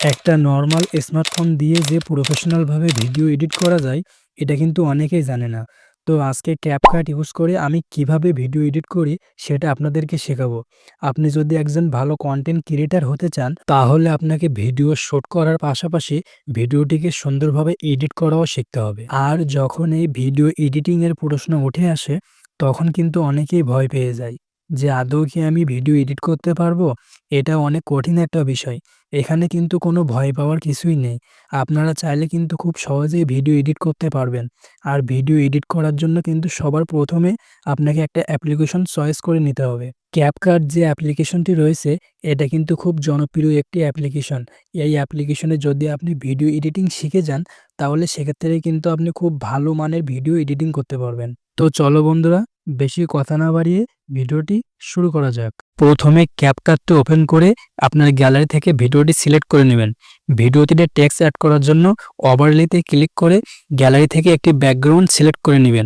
একটা normal smartphone দিয়ে যে প্রফেশনালভাবে ভিডিও এডিট করা যায়, এটা কিন্তু অনেকেই জানে না। তো আজকে CapCut ইউজ করে আমি কিভাবে ভিডিও এডিট করি, সেটা আপনাদেরকে শেখাবো। আপনি যদি একজন ভালো কনটেন্ট ক্রিয়েটর হতে চান, তাহলে আপনাকে ভিডিও শুট করার পাশাপাশি ভিডিওটিকে সুন্দরভাবে এডিট করাও শিখতে হবে। আর যখন এই ভিডিও এডিটিং এর প্রশ্ন উঠে আসে, তখন কিন্তু অনেকেই ভয় পেয়ে যায় যে আদৌ কি আমি ভিডিও এডিট করতে পারবো? এটা অনেক কঠিন একটা বিষয়। এখানে কিন্তু কোনো ভয় পাওয়ার কিছুই নেই। আপনারা চাইলে কিন্তু খুব সহজেই ভিডিও এডিট করতে পারবেন। আর ভিডিও এডিট করার জন্য কিন্তু সবার ১ম এ আপনাকে একটা অ্যাপ্লিকেশন চয়েস করে নিতে হবে। CapCut যে অ্যাপ্লিকেশনটি রয়েছে, এটা কিন্তু খুব জনপ্রিয় একটি অ্যাপ্লিকেশন। এই অ্যাপ্লিকেশনে যদি আপনি ভিডিও এডিটিং শিখে যান, তাহলে সেক্ষেত্রে কিন্তু আপনি খুব ভালো মানের ভিডিও এডিটিং করতে পারবেন। তো চলো বন্ধুরা, বেশি কথা না বাড়িয়ে ভিডিওটি শুরু করা যাক। প্রথমে CapCutটি ওপেন করে আপনার গ্যালারি থেকে ভিডিওটি সিলেক্ট করে নেবেন। ভিডিওটিতে টেক্সট অ্যাড করার জন্য ওভারলেতে ক্লিক করে গ্যালারি থেকে একটি ব্যাকগ্রাউন্ড সিলেক্ট করে নেবেন।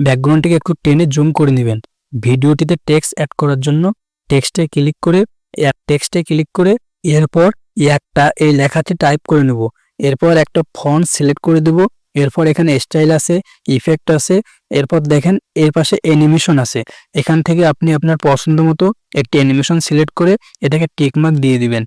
ব্যাকগ্রাউন্ডটিকে একটু টেনে জুম করে নেবেন। ভিডিওটিতে টেক্সট অ্যাড করার জন্য টেক্সটে ক্লিক করে এরপর একটা এই লেখাটি টাইপ করে নেব। এরপর একটা ফন্ট সিলেক্ট করে দেব। এরপর এখানে স্টাইল আছে, ইফেক্ট আছে, এরপর দেখেন এর পাশে অ্যানিমেশন আছে। এখান থেকে আপনি আপনার পছন্দ মতো একটি অ্যানিমেশন সিলেক্ট করে এটাকে টিক মার্ক দিয়ে দিবেন।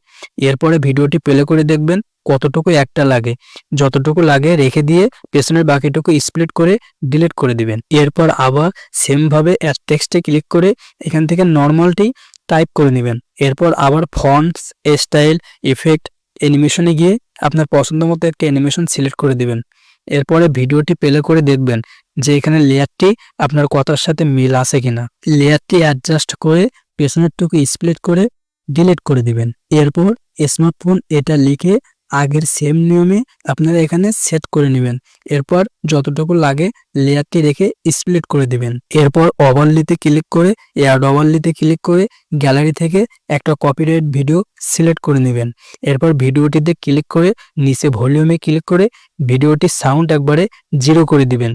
এরপরে ভিডিওটি প্লে করে দেখবেন কতটুকু একটা লাগে। যতটুকু লাগে রেখে দিয়ে পেছনের বাকিটুকু স্প্লিট করে ডিলিট করে দিবেন। এরপর আবার সেমভাবে টেক্সটে ক্লিক করে এখান থেকে নরমালটি টাইপ করে নেবেন। এরপর আবার ফন্টস, স্টাইল, ইফেক্ট, অ্যানিমেশনে গিয়ে আপনার পছন্দ মতো একটা অ্যানিমেশন সিলেক্ট করে দিবেন। এরপরে ভিডিওটি প্লে করে দেখবেন যে এখানে লেয়ারটি আপনার কথার সাথে মিল আছে কিনা। লেয়ারটি অ্যাডজাস্ট করে পেছনেরটুকু স্প্লিট করে ডিলিট করে দিবেন। এরপর স্মার্টফোন এটা লিখে আগের সেম নিয়মে আপনারা এখানে সেট করে নেবেন। এরপর যতটুকু লাগে লেয়ারটি রেখে স্প্লিট করে দিবেন। এরপর ওভারলেতে ক্লিক করে অ্যাড ওভারলেতে ক্লিক করে গ্যালারি থেকে একটা কপিরাইট ভিডিও সিলেক্ট করে নেবেন। এরপর ভিডিওটিতে ক্লিক করে নিচে ভলিউমে ক্লিক করে ভিডিওটির সাউন্ড একবারে 0 করে দিবেন।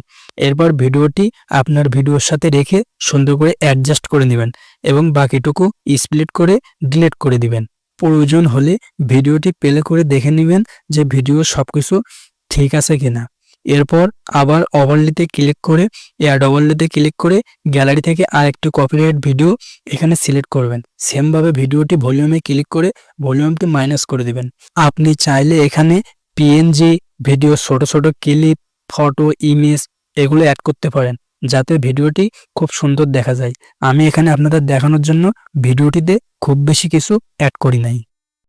এরপর ভিডিওটি আপনার ভিডিওর সাথে রেখে সুন্দর করে অ্যাডজাস্ট করে নেবেন এবং বাকিটুকু স্প্লিট করে ডিলিট করে দিবেন। প্রয়োজন হলে ভিডিওটি প্লে করে দেখে নেবেন যে ভিডিও সবকিছু ঠিক আছে কিনা। এরপর আবার ওভারলেতে ক্লিক করে অ্যাড ওভারলেতে ক্লিক করে গ্যালারি থেকে আরেকটি কপিরাইট ভিডিও এখানে সিলেক্ট করবেন। সেমভাবে ভিডিওটি ভলিউমে ক্লিক করে ভলিউমটি মাইনাস করে দিবেন। আপনি চাইলে এখানে পিএনজি ভিডিও, ছোট ছোট ক্লিপ, ফটো, ইমেজ এগুলো অ্যাড করতে পারেন যাতে ভিডিওটি খুব সুন্দর দেখা যায়। আমি এখানে আপনাদের দেখানোর জন্য ভিডিওটিতে খুব বেশি কিছু অ্যাড করি নাই।